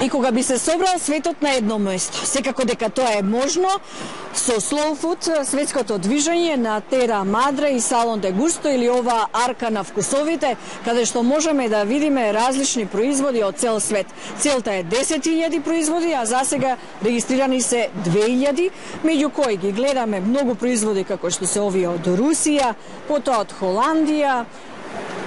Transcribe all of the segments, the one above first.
И кога би се собрал светот на едно место, секако дека тоа е можно, со Slow Food, светското движење на Тера Мадре и Салон де Густо или ова арка на вкусовите, каде што можеме да видиме различни производи од цел свет. Целта е 10.000 производи, а засега регистрирани се 2.000, меѓу кои ги гледаме многу производи како што се овие од Русија, потоа од Холандија,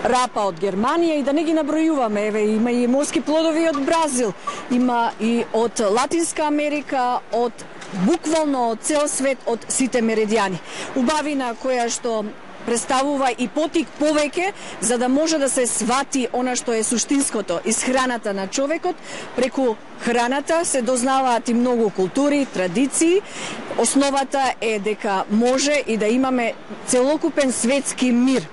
рапа од Германија и да не ги набројуваме. Еве, има и морски плодови од Бразил, има и од Латинска Америка, од буквално од цел свет, од сите меридијани. Убавина која што представува и потик повеќе за да може да се свати она што е суштинското из храната на човекот. Преку храната се дознаваат и многу култури, традиции. Основата е дека може и да имаме целокупен светски мир.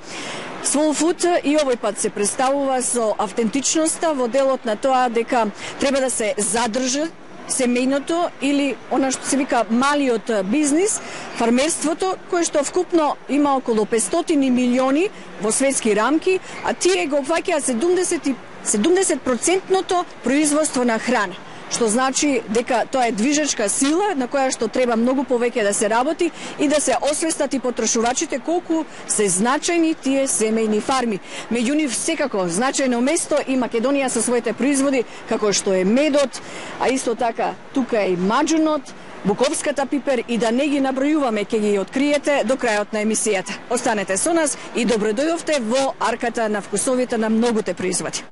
Slow Food и овој пат се представува со автентичноста во делот на тоа дека треба да се задржи семејното или она што се вика малиот бизнис, фармерството, кое што вкупно има околу 500 милиони во светски рамки, а тие го опфаќаат 70% производство на храна. Што значи дека тоа е движечка сила на која што треба многу повеќе да се работи и да се освестат и потрошувачите колку се значајни тие семејни фарми. Меѓу нив секако значајно место и Македонија со своите производи како што е медот, а исто така тука е и маџунот, буковската пипер и да не ги набројуваме, ќе ги откриете до крајот на емисијата. Останете со нас и добро дојдовте во арката на вкусовите на многуте производи.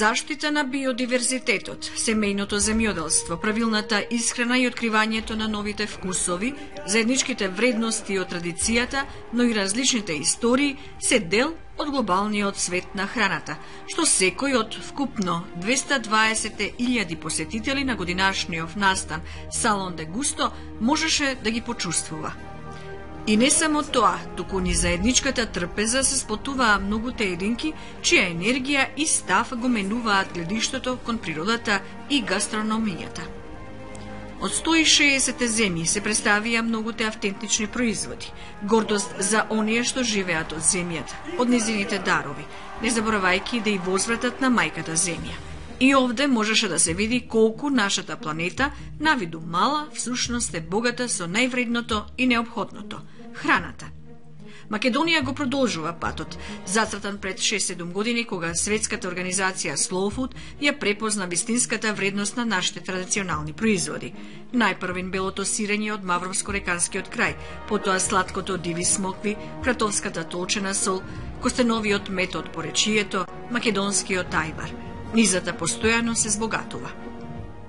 Заштита на биодиверзитетот, семејното земјоделство, правилната исхрана и откривањето на новите вкусови, заедничките вредности од традицијата, но и различните истории се дел од глобалниот свет на храната, што секој од вкупно 220.000 посетители на годинашниот настан Салон де Густо можеше да ги почувствува. И не само тоа, туку ни заедничката трпеза се сплотуваа многуте единки, чија енергија и став го менуваат гледиштето кон природата и гастрономијата. Од 160 земји се представија многуте автентични производи, гордост за оние што живеат од земјата, од незините дарови, не заборавајќи да и возвратат на мајката земја. И овде можеше да се види колку нашата планета, навиду мала, всушност е богата со највредното и неопходното – храната. Македонија го продолжува патот, зацртан пред 6-7 години, кога светската организација Slow Food ја препозна вистинската вредност на нашите традиционални производи. Најпрвен белото сирење од Мавровско-реканскиот крај, потоа сладкото диви смокви, кратовската толчена сол, костеновиот мед од поречието, македонскиот ајвар. Низата постојано се збогатува.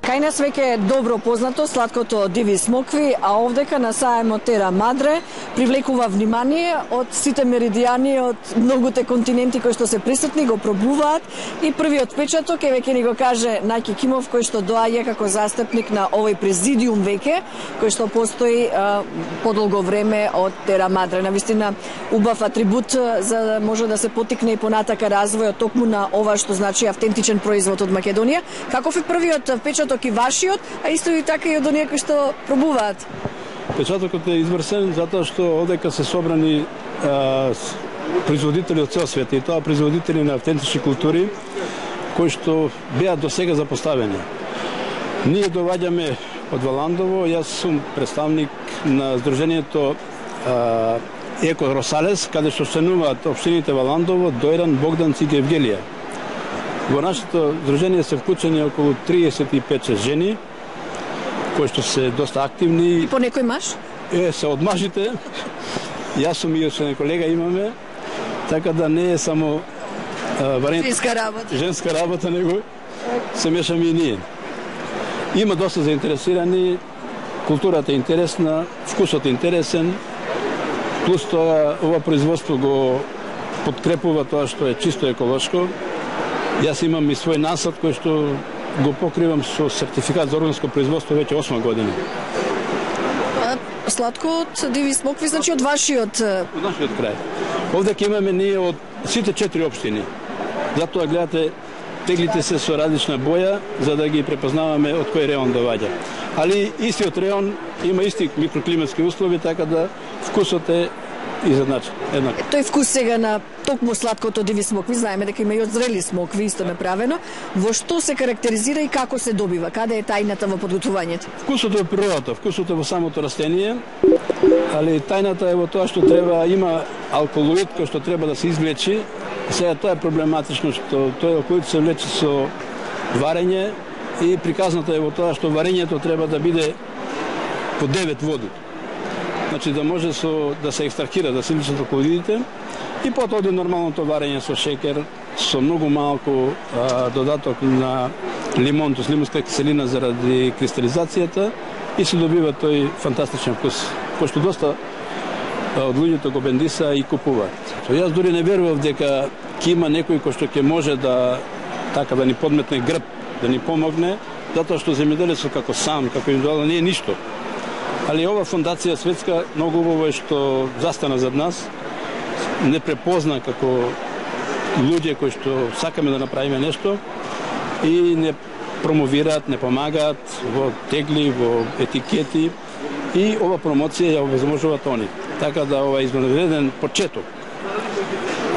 Кај нас веќе е добро познато сладкото диви смокви, а овдека на саемот Тера Мадре привлекува внимание од сите меридијани од многуте континенти кои што се присутни, го пробуваат и првиот печаток е веќе ни го каже Најки Кимов, кој што доаѓа како застапник на овој президиум веќе, кој што постои подолго време од Тера Мадре. Навистина убав атрибут за да може да се потикне и понатака развојот токму на ова што значи автентичен производ од Македонија. Каков е првиот печаток и вашиот, а исто и така и од оние кои што пробуваат? Печатокот е изврсен затоа што овдека се собрани производители од цел свет и тоа производители на автентични култури кои што беа до сега запоставени. Ние доваѓаме од Валандово, јас сум представник на Сдруженијето Еко Росалес, каде што членуваат општините Валандово, Дојран, Богданци и Гевгелија. Во нашето здружение се вклучени околу 35 жени, кои што се доста активни. И по некој маж? Се од мажите. Јас сум и со колега имаме, така да не е само женска работа, него се мешаме и ние. Има доста заинтересирани, културата е интересна, вкусот е интересен, плюс тоа ова производство го подкрепува тоа што е чисто еколошко. Јас имам и свој насад кој што го покривам со сертификат за органско производство веќе 8 години. Сладко од диви смокви, значи од вашиот... Од нашиот крај. Овде ќе имаме ние од сите 4 општини. Затоа гледате, теглите се со различна боја, за да ги препознаваме од кој реон доаѓа. Али истиот реон има исти микроклиматски услови, така да вкусот е изедначен, еднак. Тој вкус сега на токму сладкото диви смокви, знаеме дека има и од зрели смокви исто направено. Во што се карактеризира и како се добива? Каде е тајната во подготвувањето? Вкусот е природата, вкусот е во самото растение, али тајната е во тоа што треба, има алколоид кој што треба да се извлечи. Сега тоа е проблематично што тој алколоид се влече со варење и приказната е во тоа што варењето треба да биде по 9 води. Значи да може да се екстрахира, да се личат алкалоидите и потоа оди нормалното варење со шекер, со многу малку додаток на лимон, тоест лимонска киселина заради кристализацијата и се добива тој фантастичен вкус, кој што доста од луѓето го бендиса и купуваат. Јас дури не верував дека ќе има некој кој што ќе може да така да ни подметне грб, да ни помогне, затоа што земјоделецот како сам, како индивидуално не е ништо. Али ова фондација светска многу убаво е што застана зад нас, не препозна како луѓе кои што сакаме да направиме нешто и не промовираат, не помагаат во тегли, во етикети и ова промоција ја овозможуваат они. Така да ова е извънреден почеток.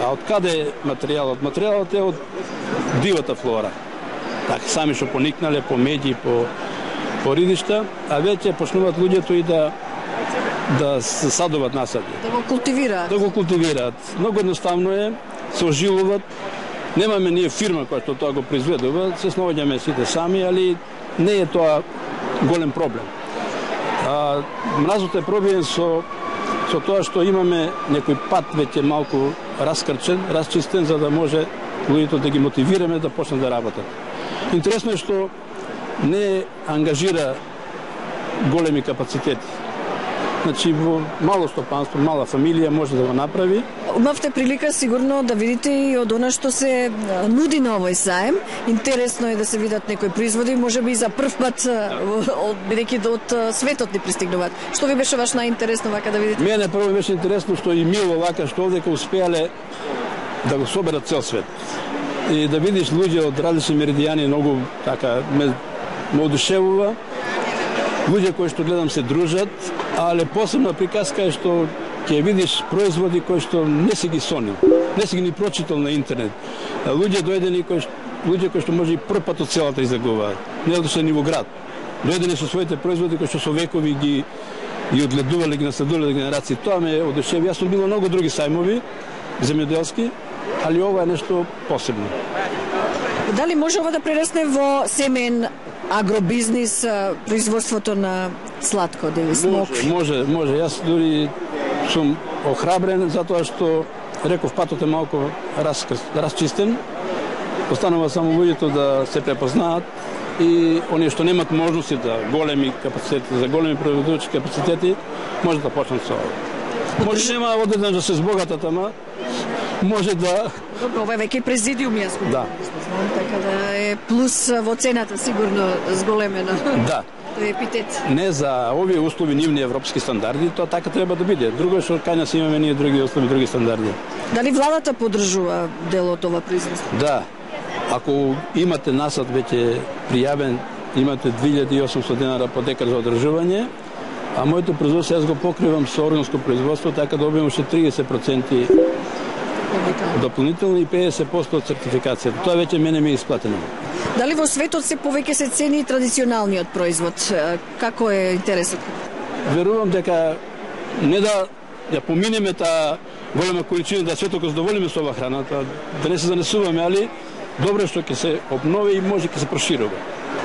А од каде е материјалот? Материјалот е од дивата флора. Така, сами што поникнале по меди, по ридишта, а веќе почнуваат луѓето и да се садуваат насади. Да го култивираат. Да го култивираат. Многу едноставно е, се ожилуваат. Немаме ние фирма која што тоа го произведува, се снаоѓаме сите сами, али не е тоа голем проблем. Мразот е пробиен со тоа што имаме некој пат веќе малку раскрчен, расчистен, за да може луѓето да ги мотивираме да почнат да работат. Интересно е што не ангажира големи капацитети. Значи, во мало стопанство, мала фамилија може да го направи. Имавте прилика сигурно да видите и од она што се нуди на овој саем. Интересно е да се видат некои производи, можеби и за прв пат, бидејќи од светот ни пристигнуваат. Што ви беше ваш најинтересно вака да видите? Мене прво беше интересно што и мило вака што овдека успеале да го соберат цел свет. И да видиш луѓе од различни меридијани многу така ме одушевува. Луѓе кои што гледам се дружат, але посебна приказка е што ќе видиш производи кои што не си ги сонил, не си ги ни прочитал на интернет. Луѓе дојдени луѓе кои што може и прв пат од селата излегуваат, не одошли ни во град. Дојдени со своите производи кои што со векови ги и одледувале ги наследувале генерации. Тоа ме одушеви. Јас сум бил на многу други сајмови земјоделски, али ова е нешто посебно. Дали може ова да прерасне во семен агробизнис, производството на сладко, дали смок? Може. Јас дури сум охрабрен затоа што реков патот е малку расчистен. Останува само луѓето да се препознаат и оние што немат можности да големи капацитети, за големи производувачки капацитети, може да почнат со ова. Може нема одеднаш да се збогатат, ама може да... Добро, ова е веќе президиум, јас го знам, така да е плюс во цената сигурно зголемено. Да. Тој епитет. Не за овие услови нивни европски стандарди, тоа така треба да биде. Друго е што кај нас имаме ние други услови, други стандарди. Дали владата поддржува дел од ова производство? Да. Ако имате насад веќе пријавен, имате 2800 денара по декар за одржување, а моето производство јас го покривам со органско производство, така добивам уште 30% дополнително и 50% од сертификацијата. Тоа веќе мене ми е исплатено. Дали во светот се повеќе се цени традиционалниот производ? Како е интересот? Верувам дека не да ја поминеме таа голема количина да светот го задоволиме со ова храна, да не се занесуваме, али добро што ќе се обнови и може ќе се проширува.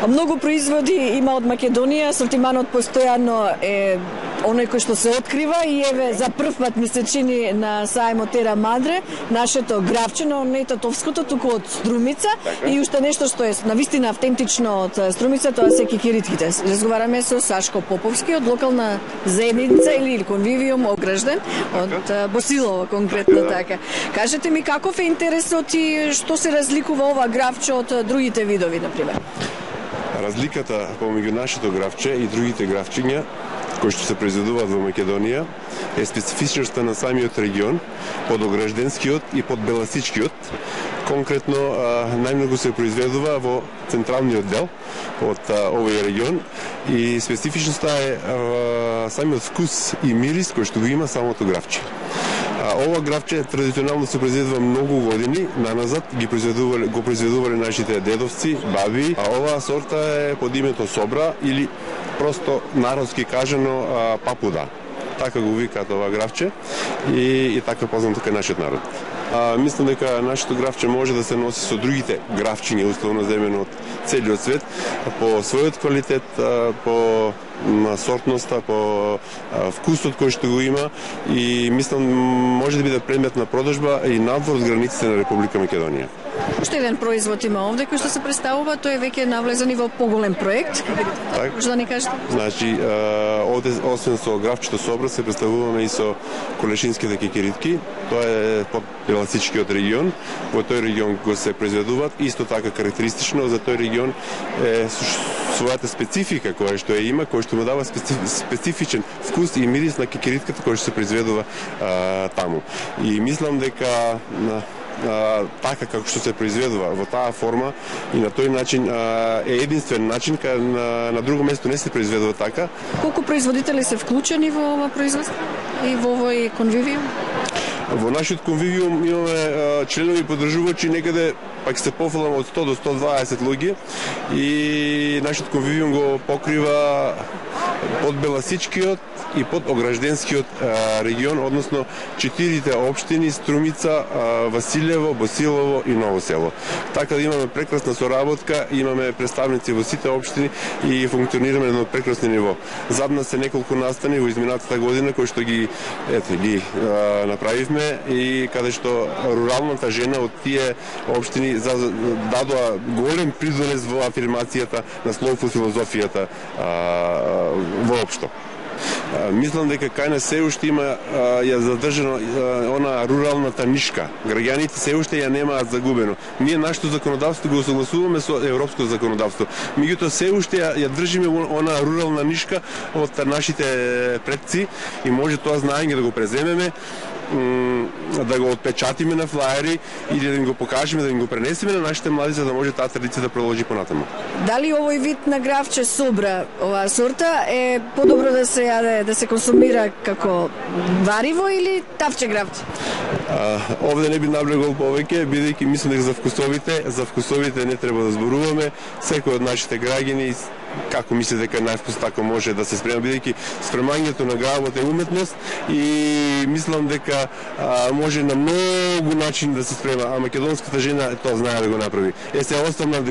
Многу производи има од Македонија, асортиманот постојано е оној кој што се открива и еве за прв пат ми се чини на сајмот Тера Мадре нашето гравче, но не татовското, туку од Струмица и уште нешто што е навистина автентично од Струмица, тоа се кикиритките. Разговараме со Сашко Поповски од локална заедница или конвивиум Огражден од Босилово конкретно така. Кажете ми каков е интересот и што се разликува ова гравче од другите видови, например? Разликата помеѓу нашето гравче и другите гравчиња кои што се произведуваат во Македонија е специфичноста на самиот регион, подогражденскиот и подбеласичкиот. Конкретно најмногу се произведува во централниот дел од овој регион и специфичноста е самиот вкус и мирис кој што го има самото гравче. Ова гравче традиционално се произведува многу години наназад, го произведувале нашите дедовци, баби, а оваа сорта е под името Собра или просто народски кажано папуда. Така го викаат ова гравче и така познато кај нашиот народ. Мислам дека нашето гравче може да се носи со другите гравчиња, условно земено од целиот свет, по својот квалитет, по сортноста, по вкусот кој што го има и мислам може да биде предмет на продажба и надвор од границите на Република Македонија. Уште еден производ има овде кој што се представува, тој е веќе навлезен и во поголем проект. Так. Може да ни кажете? Значи, овде освен со гравчето Собра се представуваме и со колешинските кикиритки. Тоа е под Беласичкиот регион. Во тој регион го се произведуваат. Исто така карактеристично за тој регион е својата специфика која што ја има, која што му дава специфичен вкус и мирис на кикиритката која што се произведува таму. И мислам дека така како што се произведува во таа форма и на тој начин е единствен начин, на друго место не се произведува така. Колку производители се вклучени во ова производство и во овој конвивиум? Во нашиот конвивиум имаме членови поддржувачи некаде пак се пофаламе од 100 до 120 луѓе и нашиот конвивиум го покрива под Беласичкиот и под Огражденскиот регион, односно 4 општини Струмица, Василево, Босилово и Ново село. Така да имаме прекрасна соработка, имаме представници во сите општини и функционираме на прекрасно ниво. Зад нас се неколку настани во изминатата година кои што ги направивме и каде што руралната жена од тие општини дадоа голем придонес во афирмацијата на слово филозофијата воопшто. Мислам дека кај нас се уште има ја задржано она руралната нишка. Граѓаните се уште ја немаат загубено. Ние нашето законодавство го согласуваме со европско законодавство. Меѓутоа се уште ја држиме она рурална нишка од нашите предци и може тоа знаење да го преземеме, да го отпечатиме на флаери или да им го покажеме, да им го пренесеме на нашите млади за да може таа традиција да продолжи понатаму. Дали овој вид на гравче Собра, оваа сорта е подобро да се јаде, да се консумира како вариво или тавче гравче? Овде не би наблегол повеќе, бидејќи мислам дека за вкусовите не треба да зборуваме. Секој од нашите граѓани како мислите дека највкус така може да се спрема, бидејќи спремањето на гравот е уметност и мислам дека може на многу начини да се спрема, а македонската жена тоа знае да го направи. Се оставам на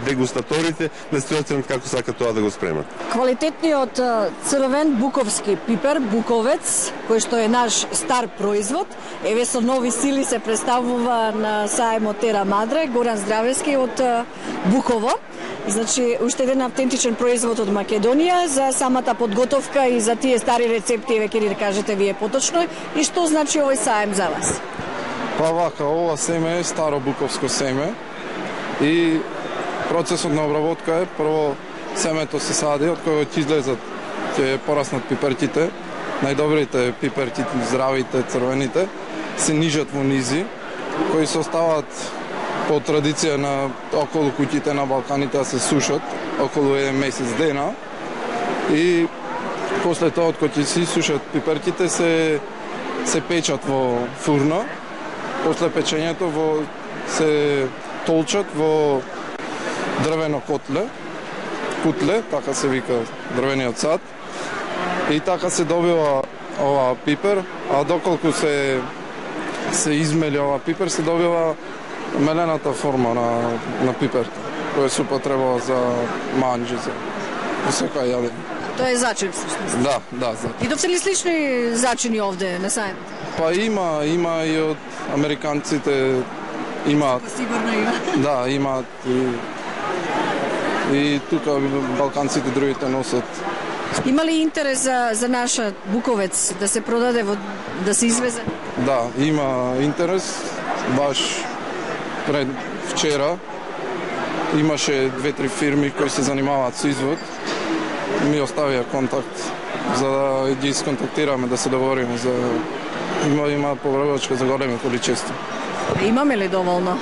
дегустаторите да се оценат како сакат тоа да го спремат. Квалитетниот црвен буковски пипер, буковец, кој што е наш стар производ, еве со нови сили се представува на сајмот Тера Мадре, Горан Здравевски од Буково. Значи, уште еден автентичен производ од Македонија за самата подготовка и за тие стари рецепти, еве ќе ни кажете вие поточно, и што значи овој саем за вас? Па вака, ова семе е старо буковско семе и процесот на обработка е прво семето се сади, од кој ќе излезат, ќе пораснат пиперките, најдобрите пиперки, здравите, црвените, се нижат во низи, кои се остават по традиција на околу куќите на Балканите да се сушат околу еден месец дена и после тоа од кој ќе се сушат пиперките се печат во фурна. После печењето се толчат во дрвено кутле, така се вика дрвениот сад. И така се добива ова пипер, а доколку се измели ова пипер, се добива мелената форма на пиперта, која се употребува за манџи, за секоја јадење. Тоа е зачин, всушност. Да, зачин. Видовте ли слични зачини овде на сајмот? Па има и од американците, имаат. Сигурно има. Да, имаат и тука балканците другите носат. Има ли интерес за наша буковец да се продаде, да се извезе? Да, има интерес. Баш пред вчера имаше 2-3 фирми кои се занимаваат со извод. Ми оставија контакт за да ги исконтактираме, да се договориме за има побрабачка за големи количества. Имаме ли доволно?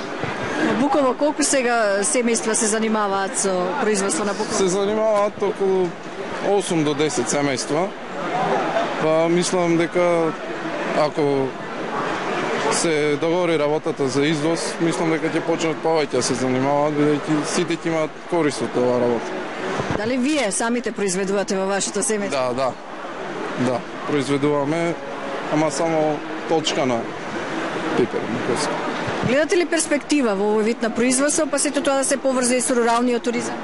Буково, колку сега семејства се занимаваат со производство на буково? Се занимаваат околу 8 до 10 семејства. Па мислам дека ако се договори работата за извоз, мислам дека ќе почнат повеќе да се занимаваат, бидејќи сите ќе имаат корист од оваа работа. Дали вие самите произведувате во вашето семејство? Да, произведуваме, ама само точка на пипер. Гледате ли перспектива во овој вид на производство, па сето тоа да се поврзе и со руралниот туризам?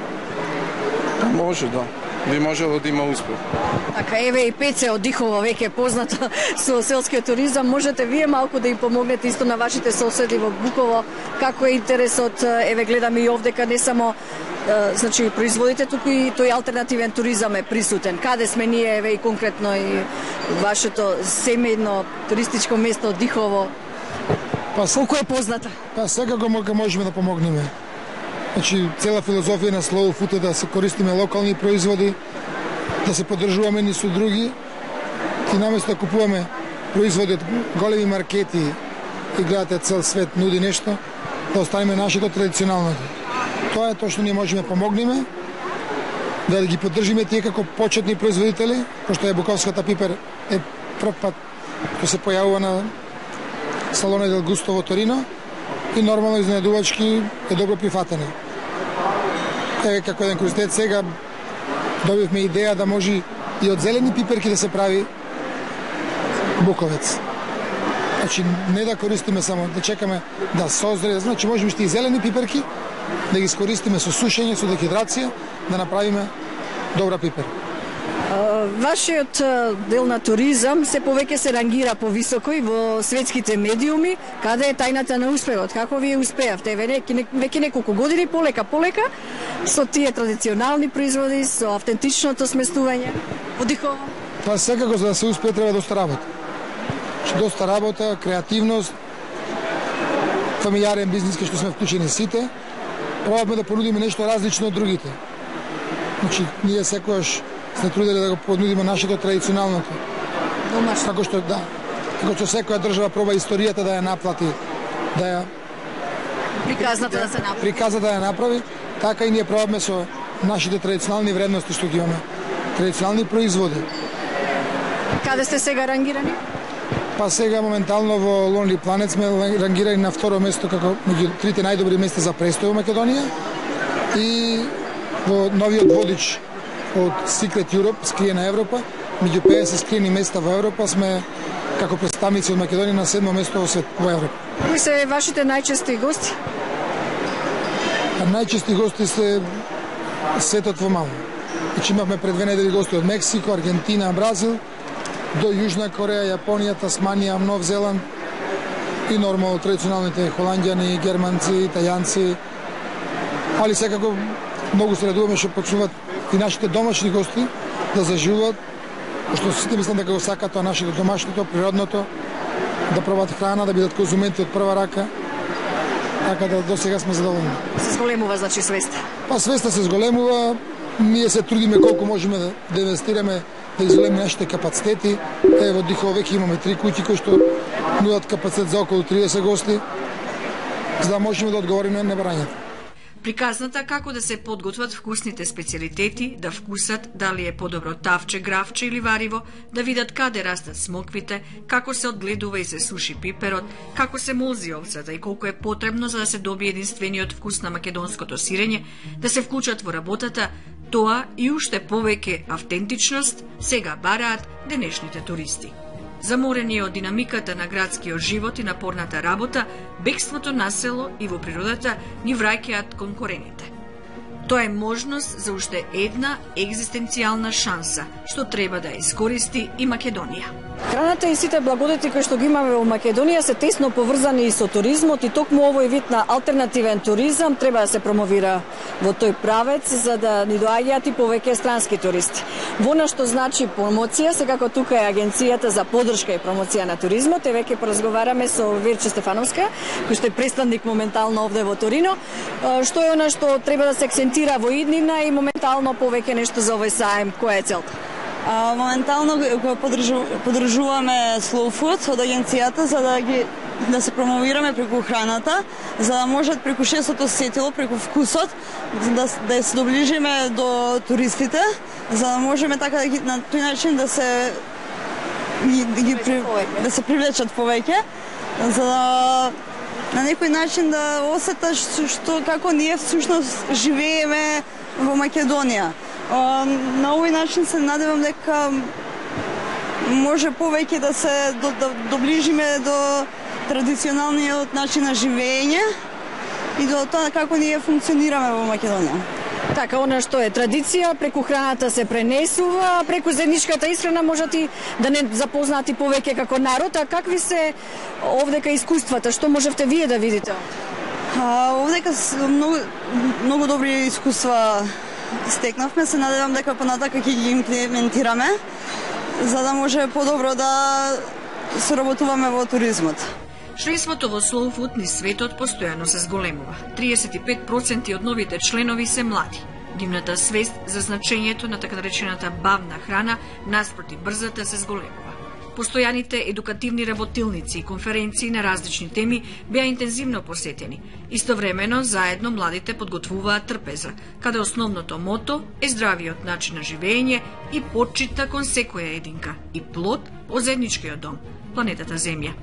Може, да. Би можело да има успех. Така, еве и Пеце од Дихово веќе позната со селскиот туризам. Можете вие малку да им помогнете исто на вашите соседи во Буково? Како е интересот? Еве гледаме и овдека не само значи производите, туку и тој алтернативен туризам е присутен. Каде сме ние, еве и конкретно и вашето семејно туристичко место Дихово? Колку е позната? Па секако можеме да помогнеме. Значи, цела филозофија на Slow Food е да се користиме локални производи, да се поддржуваме ни со други и наместо да купуваме производи од големи маркети и гледате цел свет нуди нешто, да оставиме нашето традиционално. Тоа е тоа што ние можеме да помогнеме, да ги поддржиме тие како почетни производители, пошто е буковската пипер е прв пат кој се појавува на Салоне дел Густо во Торино и нормално изненадувачки е добро прифатена. Еве како еден курситет сега добивме идеја да може и од зелени пиперки да се прави буковец. Значи не да користиме само, да чекаме да созре, значи можеме и зелени пиперки да ги искористиме со сушење, со дехидрација, да направиме добра пипер. Вашиот дел на туризам се повеќе се рангира повисоко и во светските медиуми. Каде е тајната на успехот? Како вие успеавте? Веќе неколку години полека со тие традиционални производи, со автентичното сместување во Дихово? Па секако за да се успее треба доста работа. Доста работа, креативност, фамилиарен бизнис кај што сме вклучени сите. Пробаме да понудиме нешто различно од другите. Значи, ние секогаш се трудели да го понудиме нашето традиционалното. Домашно. Како што секоја држава проба историјата да ја наплати, да ја приказната да се направи. Приказната да ја направи, така и ние пробаме со нашите традиционални вредности што ги имаме. Традиционални производи. Каде сте сега рангирани? Па сега моментално во Lonely Planet сме рангирани на второ место како меѓу трите најдобри места за престој во Македонија и во новиот водич од Secret Europe, скриена Европа, меѓу 50 скриени места во Европа сме како представници од Македонија на 7-мо место во Европа. Кои се вашите најчести гости? Најчести гости се светот во мало. Значи имавме пред 2 недели гости од Мексико, Аргентина, Бразил, до Јужна Кореја, Јапонија, Тасманија, Нов Зеланд и нормално традиционалните холанѓани, германци, италијанци. Али секако многу се радуваме што почнуваат и нашите домашни гости да заживуваат, пошто сите мислам дека го сакаат тоа нашето домашното, природното, да пробат храна, да бидат конзументи од прва рака. Така да до сега сме задоволни. Се зголемува, значи, свеста? Па свеста се зголемува, ние се трудиме колку можеме да инвестираме, да изголемиме нашите капацитети. Во Дихово веќе имаме 3 куќи кои што нудат капацитет за околу 30 гости, за да можеме да одговориме на барањата. Приказната како да се подготват вкусните специјалитети, да вкусат дали е подобро тавче, гравче или вариво, да видат каде растат смоквите, како се одгледува и се суши пиперот, како се молзи овцата и колку е потребно за да се добие единствениот вкус на македонското сирење, да се вклучат во работата, тоа и уште повеќе автентичност сега бараат денешните туристи. Заморени од динамиката на градскиот живот и напорната работа, бегството на село и во природата ни враќаат кон корените. Тоа е можност за уште една екзистенцијална шанса, што треба да ја искористи и Македонија. Храната и сите благодети кои што ги имаме во Македонија се тесно поврзани и со туризмот и токму овој вид на алтернативен туризам треба да се промовира во тој правец за да ни доаѓаат и повеќе странски туристи. Во на што значи промоција, секако тука е Агенцијата за поддршка и промоција на туризмот, и веќе поразговараме со Верче Стефановска, кој што е представник моментално овде во Торино, што е она што треба да се акцентира во иднина и моментално повеќе нешто за овој саем, која е целта? Моментално го поддржуваме Slow Food од агенцијата за да се промовираме преку храната, за да можат преку шестото сетило, преку вкусот, да се доближиме до туристите, за да можеме така на тој начин да се привлечат повеќе, за да на некој начин да осеташ што како ние всушност живееме во Македонија. На овој начин се надевам дека може повеќе да се доближиме до традиционалниот начин на живење и до тоа како ние функционираме во Македонија. Така, она што е традиција, преку храната се пренесува, преку заедничката исхрана можат и да не запознати повеќе како народ, а какви се овдека искуствата, што можевте вие да видите? Овдека многу добри искуства стекнавме, се надевам дека понатака ќе ги имплементираме, за да може подобро да соработуваме во туризмот. Членството во Slow Food низ светот постојано се зголемува. 35% од новите членови се млади. Дивната свест за значењето на така наречената бавна храна наспроти брзата се зголемува. Постојаните едукативни работилници и конференции на различни теми беа интензивно посетени. Истовремено, заедно младите подготвуваат трпеза, каде основното мото е здравиот начин на живење и почита кон секоја единка и плод од заедничкиот дом, планетата Земја.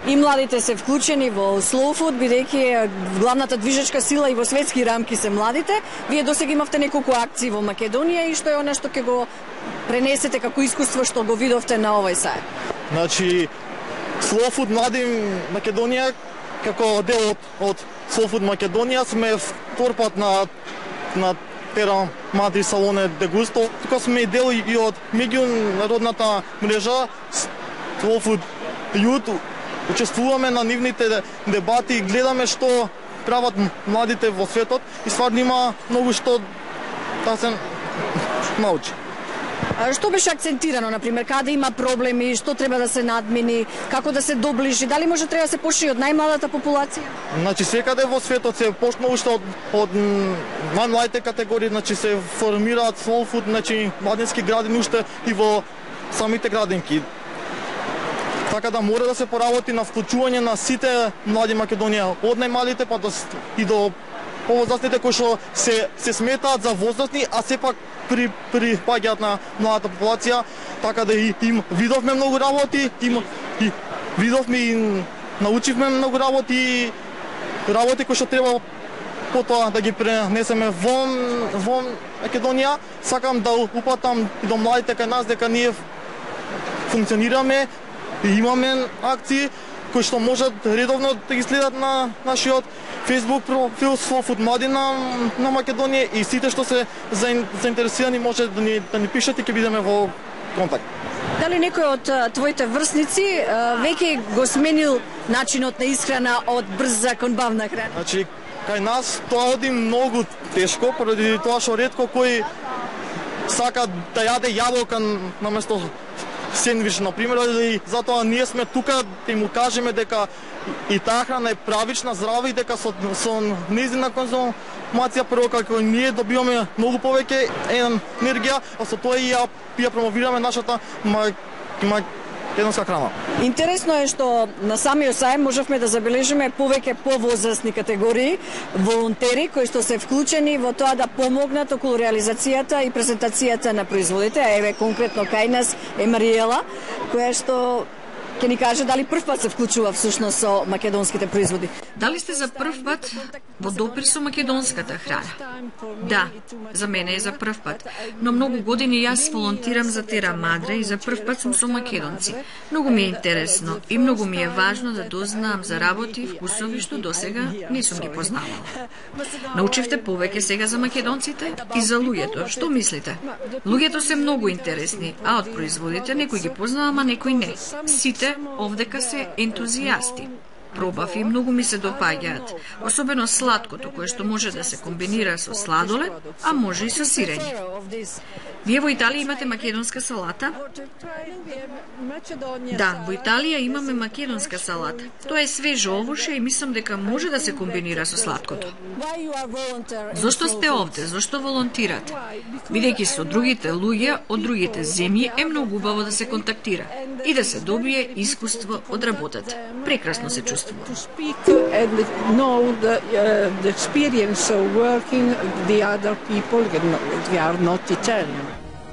И младите се вклучени во Slow Food, бидејќи главната движечка сила и во светски рамки се младите. Вие досега имавте неколку акции во Македонија и што е она што ќе го пренесете како искуство што го видовте на овој сајм? Значи, Slow Food Млади Македонија, како дел од Slow Food Македонија, сме втор пат на Тера Млади Салоне де Густо. Тука сме дел и од меѓународната мрежа Slow Food Youth. Учествуваме на нивните дебати и гледаме што прават младите во светот и стварно има многу што да се научи. Што беше акцентирано, например, каде има проблеми, што треба да се надмини, како да се доближи, дали може треба да се почне од најмладата популација? Значи секаде во светот се почна уште од најмладите категории, значи се формираат Slow Food, значи младински градини уште и во самите градинки. Така да мора да се поработи на вклучување на сите млади Македонија, од најмалите па и до повозрастните кои што се сметаат за возрастни, а сепак припаѓаат на младата популација, така да им видовме многу работи, и видовме и научивме многу работи кои што треба потоа да ги пренесеме во Македонија. Сакам да упатам и до младите кај нас дека ние функционираме и имаме акции кои што можат редовно да ги следат на нашиот Facebook профил Slow Food Младина на Македонија и сите што се заинтересирани може да ни пишат и ќе бидеме во контакт. Дали некој од твоите врсници веќе го сменил начинот на исхрана од брза кон бавна храна? Значи, кај нас тоа оди многу тешко, поради тоа што ретко кој сака да јаде јаболка наместо сендвич, например, и затоа ние сме тука да му кажеме дека и таа храна е правична, здрава и дека со нејзина конзумација прво како ние добиваме многу повеќе енергија, а со тоа и ја промовираме нашата македонска храна. Интересно е што на самиот сајм можевме да забележиме повеќе повозрастни категории, волонтери кои што се вклучени во тоа да помогнат околу реализацијата и презентацијата на производите. Еве конкретно кај нас е Мариела, која што ќе ни каже дали прв пат се вклучува всушност со македонските производи. Дали сте за прв пат во допир со македонската храна? Да, за мене е за прв пат, но многу години јас волонтирам за Тера Мадра и за прв пат сум со македонци. Многу ми е интересно и многу ми е важно да дознаам за работи и вкусови што досега не сум ги познавала. Научивте повеќе сега за македонците и за луѓето. Што мислите? Луѓето се многу интересни, а од производите некои ги познавам, а некои не. Сите овдека се ентузијасти. Пробав и многу ми се допаѓаат, особено сладкото кое што може да се комбинира со сладолед, а може и со сирење. Вие во Италија имате македонска салата? Да, во Италија имаме македонска салата. Тоа е свежо овоше и мислам дека може да се комбинира со сладкото. Зошто сте овде? Зошто волонтирате? Бидејќи со другите луѓе од другите земји е многу убаво да се контактира и да се добие искуство од работата. Прекрасно се чувствува.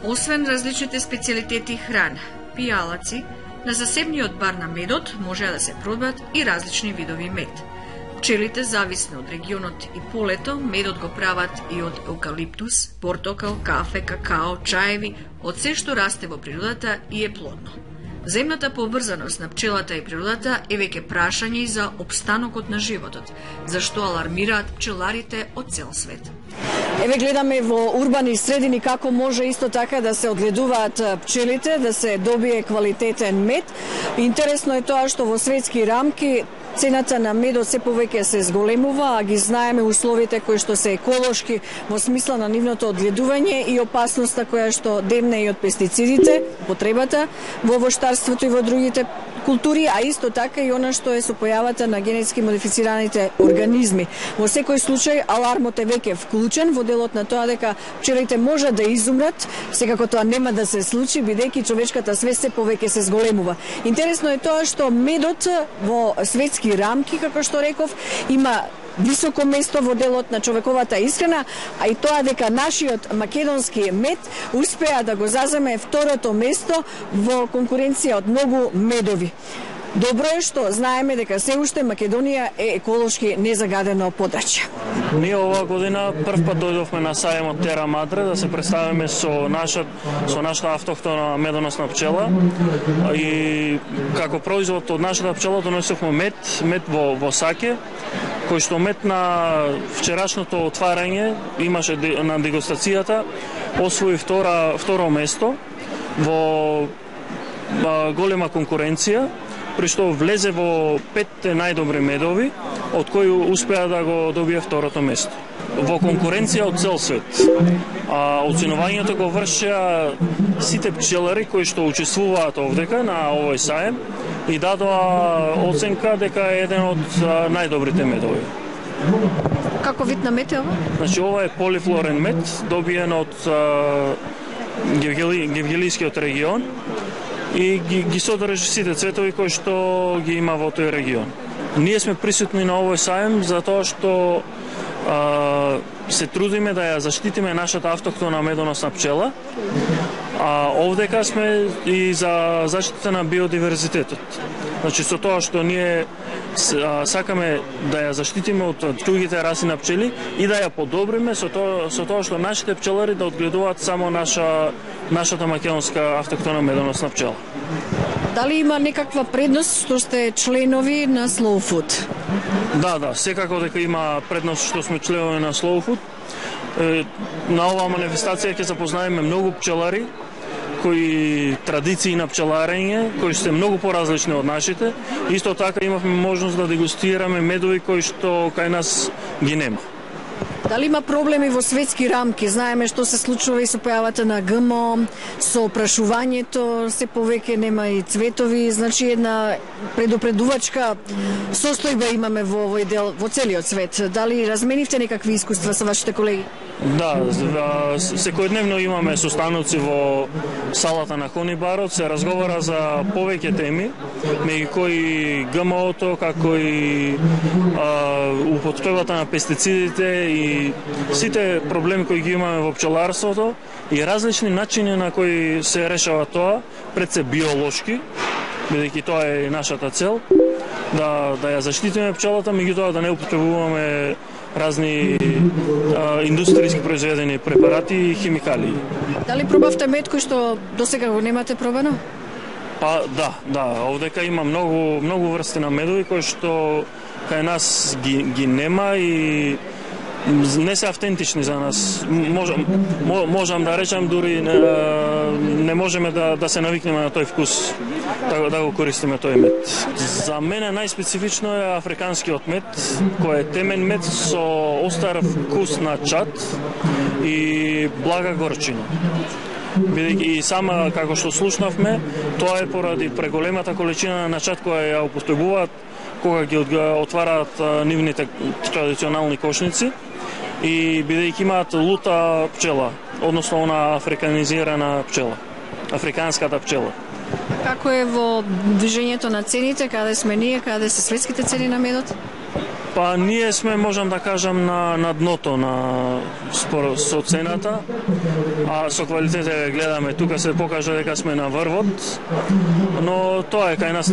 Освен различните специјалитети храна, пијалаци, на засебниот бар на медот може да се пробат и различни видови мед. Пчелите, зависно од регионот и полето, медот го прават и од евкалиптус, портокал, кафе, какао, чаеви, од се што расте во природата и е плодно. Земната поврзаност на пчелата и природата е веќе прашање и за опстанокот на животот, зашто алармираат пчеларите од цел свет. Еве гледаме во урбани средини како може исто така да се одгледуваат пчелите, да се добие квалитетен мед. Интересно е тоа што во светски рамки цената на медот се повеќе се зголемува, а ги знаеме условите кои што се еколошки во смисла на нивното одгледување и опасноста која што демне и од пестицидите, потребата во воштарството и во другите култури, а исто така и она што е со појавата на генетски модифицираните организми. Во секој случај алармот е веќе вклучен во делот на тоа дека пчелите можат да изумрат, секако тоа нема да се случи бидејќи човечката свест се повеќе се зголемува. Интересно е тоа што медот во светски рамки, како што реков, има високо место во делот на човековата исхрана, а и тоа дека нашиот македонски мед успеа да го заземе второто место во конкуренција од многу медови. Добро е што знаеме дека се уште Македонија е еколошки незагадено подрачје. Ние оваа година прв пат дојдовме на сајмот Тера Мадра да се представиме со нашата автохтона медоносна пчела и како производ од нашата пчела донесовме мед во саќе, кој што мед на вчерашното отварање имаше на дегустацијата, освои второ место во голема конкуренција, при што влезе во 5 најдобри медови, од кои успеа да го добие второто место. Во конкуренција од цел свет. Оценувањето го вршеа сите пчелари кои што учествуваат овдека на овој саем и дадоа оценка дека е еден од најдобрите медови. Како вид на мед е ова? Значи ова е полифлорен мед, добиен од Гевгелискиот регион и ги содржи сите цветови кои што ги има во тој регион. Ние сме присутни на овој саем затоа што се трудиме да ја заштитиме нашата автохтона медоносна пчела, а овдека сме и за заштита на биодиверзитетот. Значи со тоа што ние сакаме да ја заштитиме од другите раси на пчели и да ја подобриме со тоа што нашите пчелари да одгледуваат само нашата македонска автохтона медоносна пчела. Дали има некаква предност што сте членови на Slow Food? Да, секако дека има предност што сме членови на Slow Food. На оваа манифестација ќе запознаеме многу пчелари кои традиции на пчеларење, кои се многу поразлични од нашите. Исто така имавме можност да дегустираме медови кои што кај нас ги нема. Дали има проблеми во светски рамки? Знаеме што се случува и со појавата на ГМО, со опрашувањето, се повеќе нема и цветови, значи една предупредувачка состојба имаме во овој дел, во целиот свет. Дали разменивте некакви искуства со вашите колеги? Да, секојдневно имаме состаноци во салата на Хони Барот, се разговара за повеќе теми, меѓу кои ГМО-то, како и употребата на пестицидите и сите проблеми кои ги имаме во пчеларството и различни начини на кои се решава тоа, пред се биолошки, бидејќи тоа е нашата цел, да ја заштитиме пчелата, меѓутоа да не употребуваме разни индустријски произведени препарати и химикалии. Дали пробавте мед кој што досега го немате пробано? Па да, овдека има многу врсти на медови кои што кај нас ги нема и не се автентични за нас. Можам да речам дури не можеме да се навикнеме на тој вкус, да го користиме тој мед. За мене најспецифично е африканскиот мед, кој е темен мед со остар вкус на чад и блага горчина. Бидејќи и сама, како што слушнавме, тоа е поради преголемата количина на чад која ја употребуваат кога ги отвараат нивните традиционални кошници и бидејќи имаат лута пчела, односно она африканизирана пчела, африканската пчела. Како е во движењето на цените, каде сме ние, каде се светските цени на медот? Па ние сме, можам да кажам, на дното со цената, а со квалитете гледаме, тука се покажа дека сме на врвот, но тоа е кај нас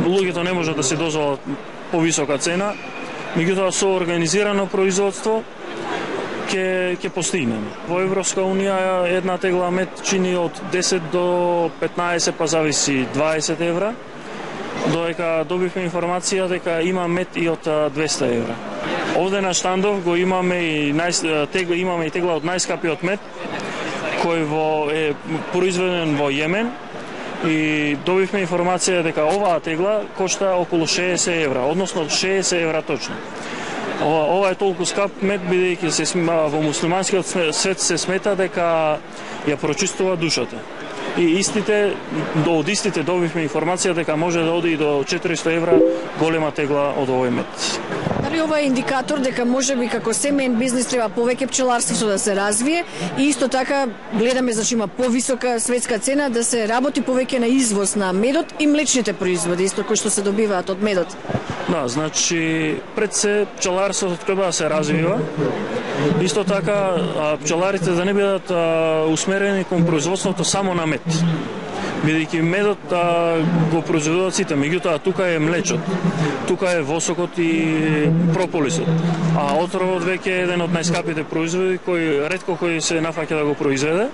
луѓето не можат да се дозволат повисока цена, меѓутоа со организирано производство ќе постигнеме. Во Европска унија една тегла мед чини од 10 до 15, па зависи 20 евра, додека добивме информација дека има мед и од 200 евра. Овде на штандов го имаме и тегла од најскапиот мед, кој е произведен во Јемен, и добивме информација дека оваа тегла кошта околу 60 евра, односно 60 евра точно. Ова е толку скап мед, бидејќи во муслиманскиот свет се смета дека ја прочистува душата. И од истите добивме информација дека може да оди и до 400 евра голема тегла од овој мед. Дали ова е индикатор дека можеби како семеен бизнис треба повеќе пчеларството да се развие и исто така гледаме, значи има повисока светска цена да се работи повеќе на извоз на медот и млечните производи, исто кои што се добиваат од медот? Да, значи пред се пчеларството треба да се развива. Исто така пчеларите да не бидат усмерени кон производството само на мед. Бидејќи медот го произведуваат сите, меѓутоа тука е млечот, тука е восокот и прополисот. А отровот веќе е еден од најскапите производи кој се нафаќа да го произведе.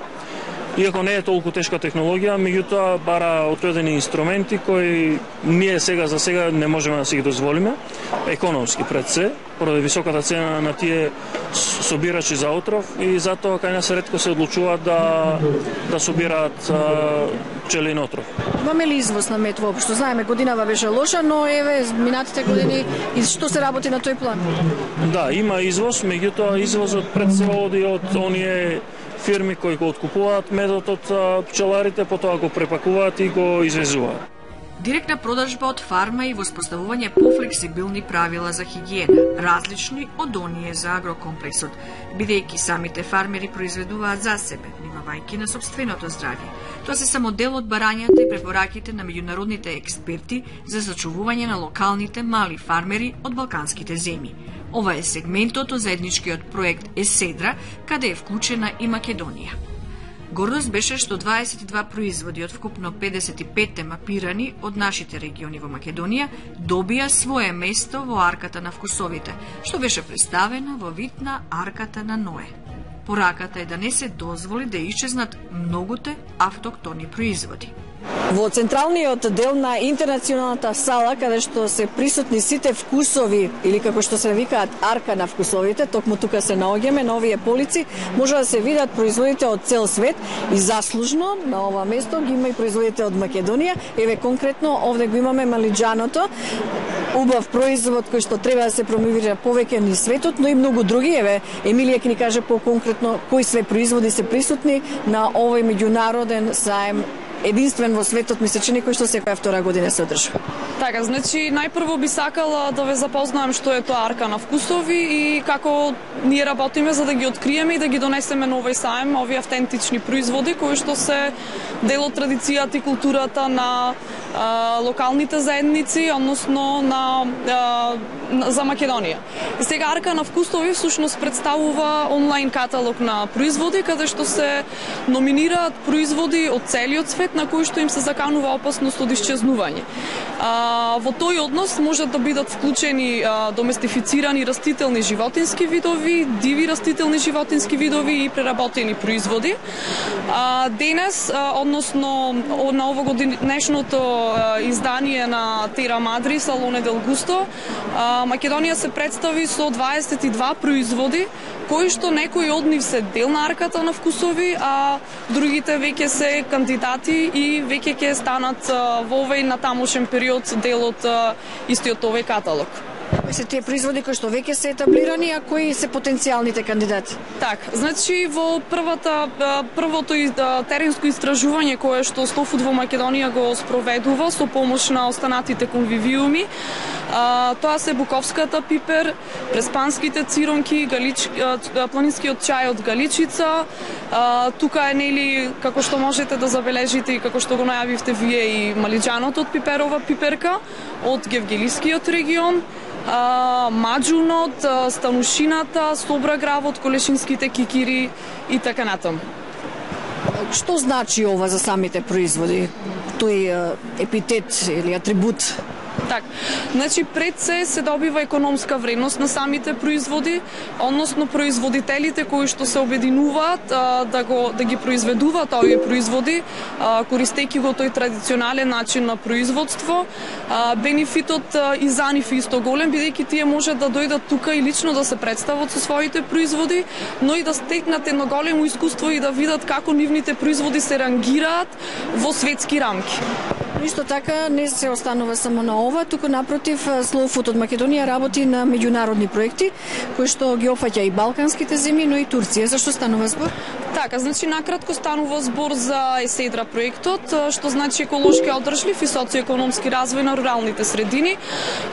Иако не е толку тешка технологија, меѓутоа бара отредени инструменти кои ние за сега не можеме да си ги дозволиме, економски пред се, поради високата цена на тие собирачи за отров и затоа кај нас ретко се одлучуваат да собираат пчелин отров. Имаме ли извоз на мед воопшто? Знаеме, годинава беше лоша, но еве минатите години и што се работи на тој план? Да, има извоз, меѓутоа извозот пред се оди од оние фирми кои го откупуваат медот од пчеларите, потоа го препакуваат и го извезуваат. Директна продажба од фарма и воспоставување пофлексибилни правила за хигиена, различни од оние за агрокомплексот, бидејќи самите фармери произведуваат за себе, внимавајќи на сопственото здравје. Тоа се само дел од барањата и препораките на меѓународните експерти за зачувување на локалните мали фармери од балканските земји. Ова е сегментот од заедничкиот проект ЕСЕДРА, каде е вклучена и Македонија. Гордост беше што 22 производи од вкупно 55 мапирани од нашите региони во Македонија добија свое место во арката на вкусовите, што беше представена во вид на арката на Ное. Пораката е да не се дозволи да исчезнат многуте автоктони производи. Во централниот дел на интернационалната сала, каде што се присутни сите вкусови, или како што се викаат арка на вкусовите, токму тука се наоѓаме на овие полици, може да се видат производите од цел свет и заслужно на ова место ги има и производите од Македонија. Еве конкретно овде го имаме малиџаното, убав производ кој што треба да се промовира повеќе низ светот, но и многу други. Еве Емилија ќе ни каже поконкретно кои све производи се присутни на овој меѓународен саем, единствен во светот, ми се чини, кој што секоја втора година се одржува. Така, значи, најпрво би сакала да ве запознаем што е тоа арка на вкусови и како ние работиме за да ги откриеме и да ги донесеме на овој саем, овие автентични производи кои што се дел од традицијата и културата на локалните заедници, односно за Македонија. И сега арка на вкусови всушност представува онлайн каталог на производи каде што се номинираат производи од целиот свет на кои што им се заканува опасност од исчезнување. Во тој однос можат да бидат вклучени доместифицирани растителни животински видови, диви растителни животински видови и преработени производи. Денес, односно на овогодишното издание на Тера Мадри, Салоне дел Густо, Македонија се представи со 22 производи, кои што некои од нив се дел на арката на вкусови, а другите веќе се кандидати и веќе ќе станат во овој натамошен период дел од истиот овој каталог. Кои се тие производи кои што веќе се етаблирани, а кои се потенцијалните кандидати? Так, значи во првото теренско истражување кое што Слоуфуд во Македонија го спроведува со помош на останатите конвивиуми, тоа се буковската пипер, преспанските циронки, планинскиот чај од Галичица, тука е нели како што можете да забележите и како што го најавивте вие и малиџаното од пиперова пиперка од Гевгелискиот регион, маџунот, станушината, собрагравот, колешинските кикири и така натаму. Што значи ова за самите производи? Тој епитет или атрибут? Так, значи пред се добива економска вредност на самите производи, односно производителите кои што се обединуваат да ги произведуваат овие производи, користејќи го тој традиционален начин на производство. Бенефитот и за нив е исто голем, бидејќи тие можат да дојдат тука и лично да се представат со своите производи, но и да стекнат едно големо искуство и да видат како нивните производи се рангираат во светски рамки. Исто така не се останува само на ова, туку напротив Слоуфуд од Македонија работи на меѓународни проекти кои што ги опфаќа и балканските земји, но и Турција. Зашто станува збор? Така, значи накратко станува збор за ЕСЕДРА проектот, што значи еколошки одржлив и социоекономски развој на руралните средини.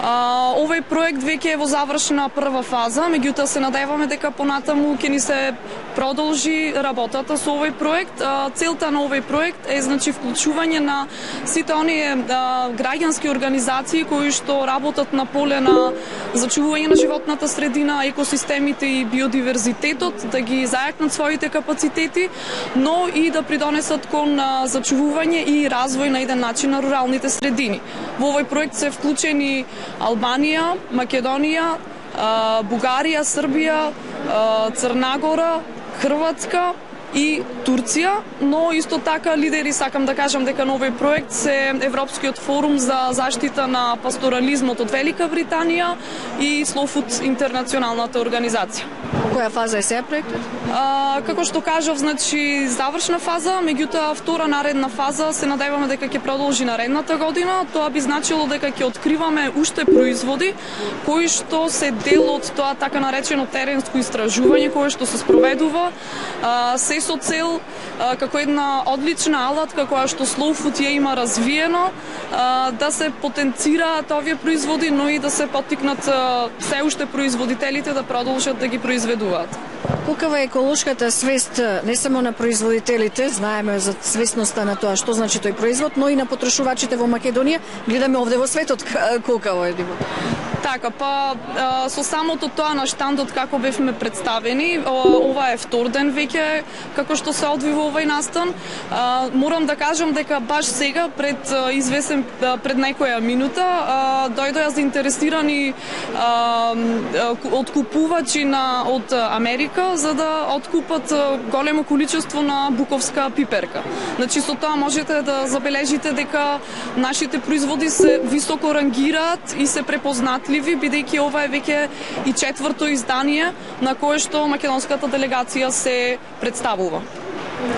Овој проект веќе е во завршена прва фаза, меѓутоа се надеваме дека понатаму ќе ни се продолжи работата со овој проект. Целта на овој проект е значи вклучување на сите оние граѓански организации кои што работат на поле на зачувување на животната средина, екосистемите и биодиверзитетот, да ги зајакнат своите капацитети, но и да придонесат кон зачувување и развој на еден начин на руралните средини. Во овој проект се вклучени Албанија, Македонија, Бугарија, Србија, Црнагора, Хрватска и Турција, но исто така лидери сакам да кажам дека на овој проект се Европскиот форум за заштита на пасторализмот од Велика Британија и Слоуфуд интернационалната организација. Која фаза е сега проектот? Како што кажав, значи завршна фаза, меѓутоа втора наредна фаза се надеваме дека ќе продолжи наредната година. Тоа би значило дека ќе откриваме уште производи кои што се дел од тоа така наречено теренско истражување кое што се спроведува, се со цел како една одлична алатка која што Слоуфуд ја има развиено, да се потенцираат овие производи, но и да се поттикнат се уште производителите да продолжат да ги произведуваат. Колкава е еколошката свест не само на производителите, знаеме за свесноста на тоа што значи тој производ, но и на потрошувачите во Македонија, гледаме овде во светот колкава е нивото. Така, со самото тоа на штандот како бевме представени, ова е втор ден веќе како што се одвива овој настан. Морам да кажам дека баш сега пред некоја минута дојдоа заинтересирани откупувачи од Америка за да откупат големо количество на буковска пиперка. Значи со тоа можете да забележите дека нашите производи се високо рангираат и се препознатливи, бидејќи ова е веќе и четврто издание на кое што македонската делегација се представува.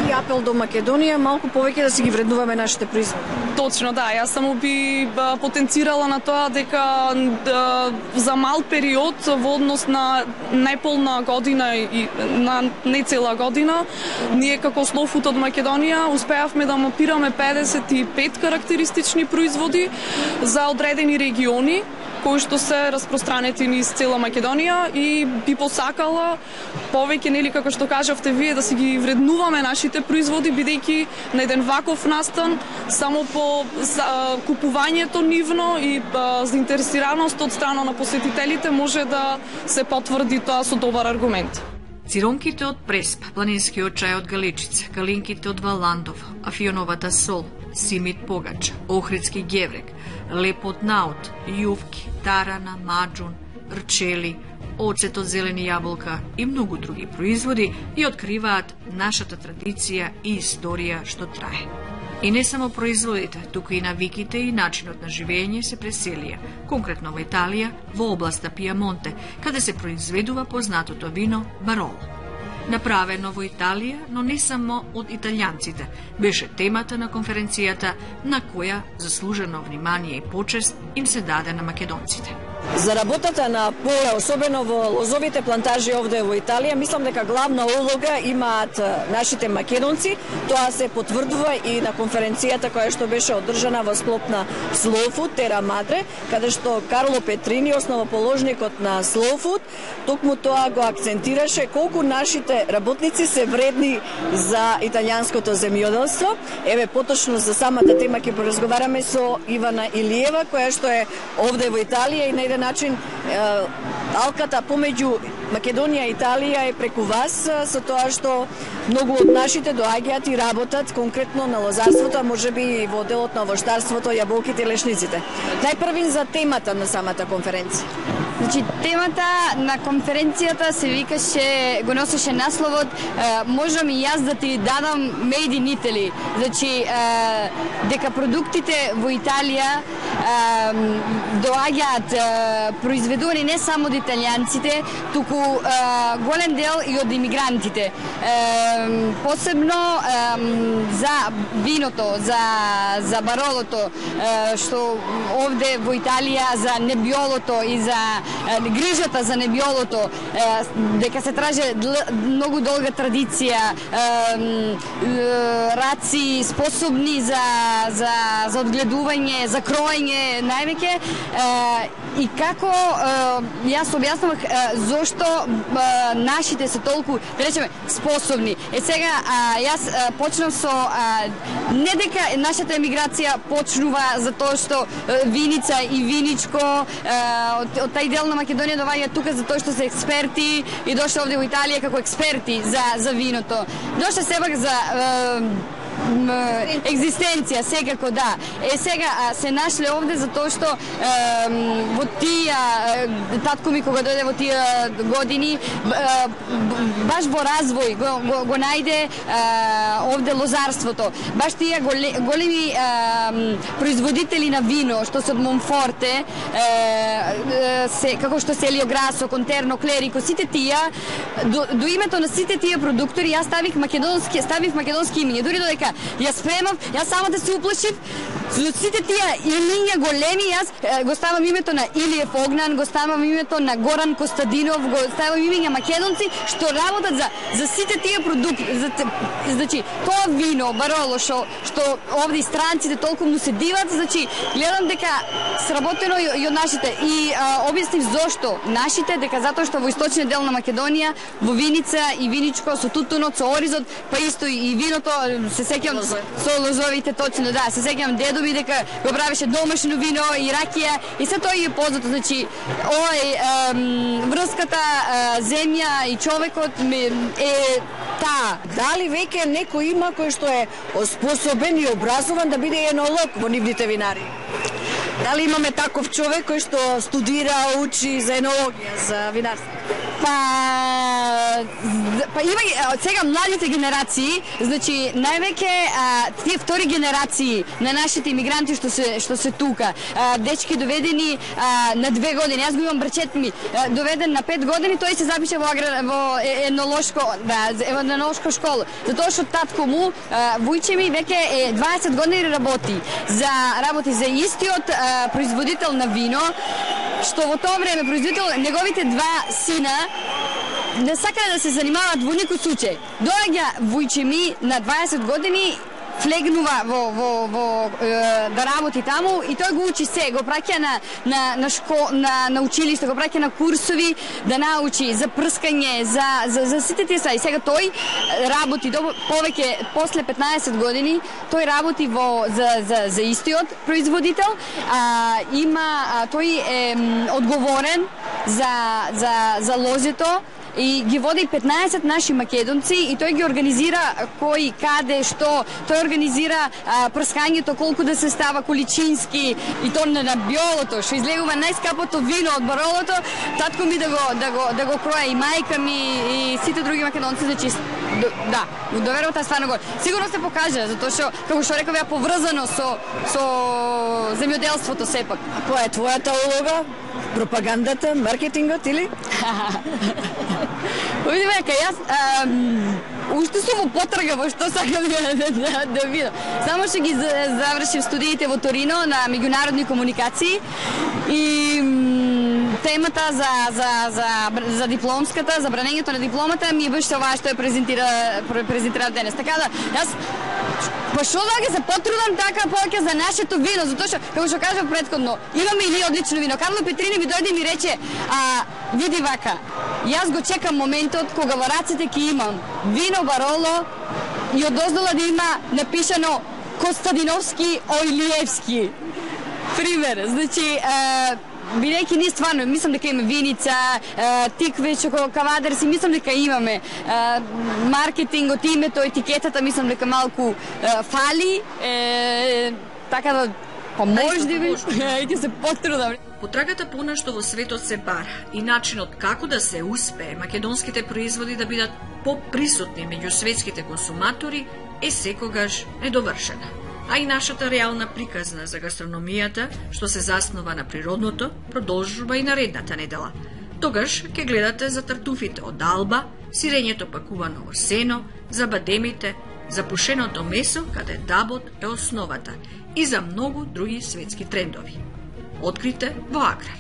И апел до Македонија малку повеќе да си ги вреднуваме нашите производи. Точно, да. Јас само би потенцирала на тоа дека за мал период во однос на неполна година и на не цела година, ние како Slow Food од Македонија успеавме да мапираме 55 карактеристични производи за одредени региони кои што се распространети низ цела Македонија и би посакала повеќе, нели како што кажавте вие, да си ги вреднуваме нашите производи, бидејќи на еден ваков настан само по купувањето нивно и заинтересираност од страна на посетителите може да се потврди тоа со добар аргумент. Циронките од Преспа, планинскиот чај од Галичица, калинките од Валандово, афионовата сол, симит погач, охридски геврек, леп од наут, јувки, тарана, маџун, рчели, оцет од зелени јаболка и многу други производи и откриваат нашата традиција и историја што трае. И не само производите, туку и навиките и начинот на живење се преселија, конкретно во Италија, во областа Пиемонте, каде се произведува познатото вино Бароло. Направено во Италија, но не само од италијанците, беше темата на конференцијата на која заслужено внимание и почест им се даде на македонците. За работата на поле, особено во лозовите плантажи овде во Италија, мислам дека главна улога имаат нашите македонци. Тоа се потврдува и на конференцијата која што беше одржана во склоп на Slow Food Terra Madre, каде што Карло Петрини, основоположникот на Slow Food, токму тоа го акцентираше колку нашите работници се вредни за италијанското земјоделство. Еве поточно за самата тема ќе поразговараме со Ивана Илиева, која што е овде во Италија и на еден начин алката помеѓу Македонија и Италија е преку вас, со тоа што многу од нашите доаѓаат и работат конкретно на лозарството, а можеби и во делот на овоштарството, јаболките и лешниците. Најпрвин за темата на самата конференција. Значи, темата на конференцијата се викаше, го носеше насловот "Можам и јас да ти дадам Made in Italy". Значи, дека продуктите во Италија доаѓаат произведувани не само од италијанците, туку голем дел и од имигрантите. Посебно за виното, за баролото, што овде во Италија за небиолото и за грижата за небиолото, дека се траже многу долга традиција, раци способни за одгледување, за кроење највеќе, и како јас објаснував зошто нашите се толку, да речеме, способни. Сега јас почнав со не дека нашата емиграција почнува за тоа што Виница и Виничко од тај дел на Македонија доаѓа тука за тоа што се експерти и дошла овде во Италија како експерти за виното. Дошла сепак за екзистенција, секако да. Сега се нашле овде за тоа што во тие, татко ми кога дојде во тие години, баш во развој го најде овде лозарството. Баш тие големи производители на вино, што се од Монфорте, како што се Елиограсо, Контерно, Клерико, сите тие, до името на сите тие продуктори, јас ставив македонски имиња, дури додека јас спремав, јас само да се уплашив, за сите тие имиња големи, јас го ставам името на Илиев Огнан, го ставам името на Горан Костадинов, го ставам имиња македонци што работат за сите тие продукти. Значи, тоа вино, Бароло, што овде и странците толку му се диват, значи, гледам дека сработено и од нашите. И објаснив зошто нашите, дека затоа што во источниот дел на Македонија, во Виница и Виничко, со тутунот, со оризот, па исто и виното, се сеќам со лозовите, точно, да, се сеќам дедо ми дека го правеше домашно вино и ракија и се тоа е познато. Значи, врската земја и човекот е Дали веќе некој има кој што е способен и образован да биде енолог во нивните винари? Дали имаме таков човек кој што студира, учи за енологија, за винарство? Па има сега младите генерации, значи највеќе тие втори генерации на нашите имигранти што се тука. Дечки доведени на 2 години. Јас го имам брачет ми доведен на 5 години, тој се запише во енолошко школа. Затоа што татко му вујче ми веќе 20 години работи за истиот производител на вино, што во тоа време производител неговите 2 сина не сакаа да се занимаваат во никој случај. Доаѓа вујче ми на 20 години, флегнува да работи таму и тој го учи се, го праќа на училиште, го праќа на курсови да научи за прскање, за сите тие стvari. Сега тој работи повеќе после 15 години, тој работи за истиот производител. Тој е одговорен за лозето и ги води 15 наши македонци и тој ги организира кој, каде, што. Тој организира прскањето, колку да се става количински и то на биолото, што излегува најскапото вино од баролото, татко ми да го кроја и мајка ми и сите други македонци, значи да, доверува таа стварно го. Сигурно се покажа, затоа што како што реков ја поврзано со земјоделството сепак. Која е твојата улога? Пропагандата, маркетингот или? Види века, јас уште сум во потрага во што сакам да видам. Само што ги завршив студиите во Торино на меѓународни комуникации и темата за дипломската, за бранењето на дипломата ми беше оваа што ја презентира денес. Така да, јас па што да ги се потрудам така повеќе за нашето вино, затоа што, како што кажав претходно, имаме и ние одлично вино. Карло Петрини ми дојде и ми рече, види вака, јас го чекам моментот кога во раците ќе имам вино Бароло и одоздола да има напишано Костадиновски Ојлиевски. Пример, значи, бидејќи ние стварно, мислам дека имаме виница, тикве, кавадерси, мислам дека имаме маркетингот, името, етикетата, мислам дека малку фали, така да, па може да ќе се потрудам. Потрагата понешто во светот се бара и начинот како да се успее македонските производи да бидат поприсутни меѓу светските консуматори е секогаш недовршена. А и нашата реална приказна за гастрономијата, што се заснова на природното, продолжува и наредната недела. Тогаш ќе гледате за тартуфите од Алба, сирењето пакувано во сено, за бадемите, за пушеното месо, каде дабот е основата, и за многу други светски трендови. Открите во Аграр.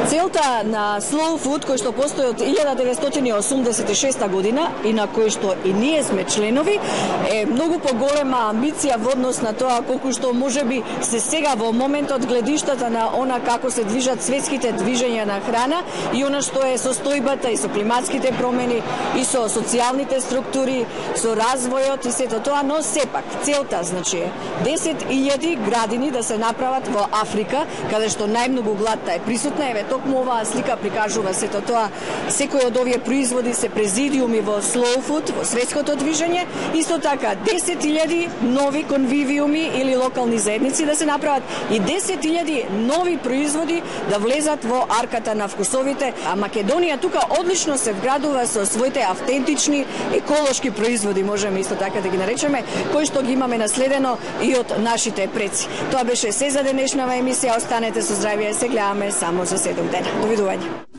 Целта на Slow Food, кој што постои од 1986 година и на кој што и ние сме членови, е многу поголема амбиција во однос на тоа колку што можеби се сега во моментот гледиштата на она како се движат светските движења на храна и она што е состојбата и со климатските промени и со социјалните структури, со развојот и сето тоа, но сепак целта значи 10.000 градини да се направат во Африка, каде што најмногу гладта е присутна. Еве токму оваа слика прикажува сето тоа. Секој од овие производи се президиуми во Slow Food, во светското движење. Исто така 10.000 нови конвивиуми или локални заедници да се направат и 10.000 нови производи да влезат во арката на вкусовите. А Македонија тука одлично се вградува со своите автентични еколошки производи, можеме исто така да ги наречеме, кои што ги имаме наследено и од нашите предци. Тоа беше се за денешнава емисија. Останете со здравје, се гледаме само за 7 дена. Довидување.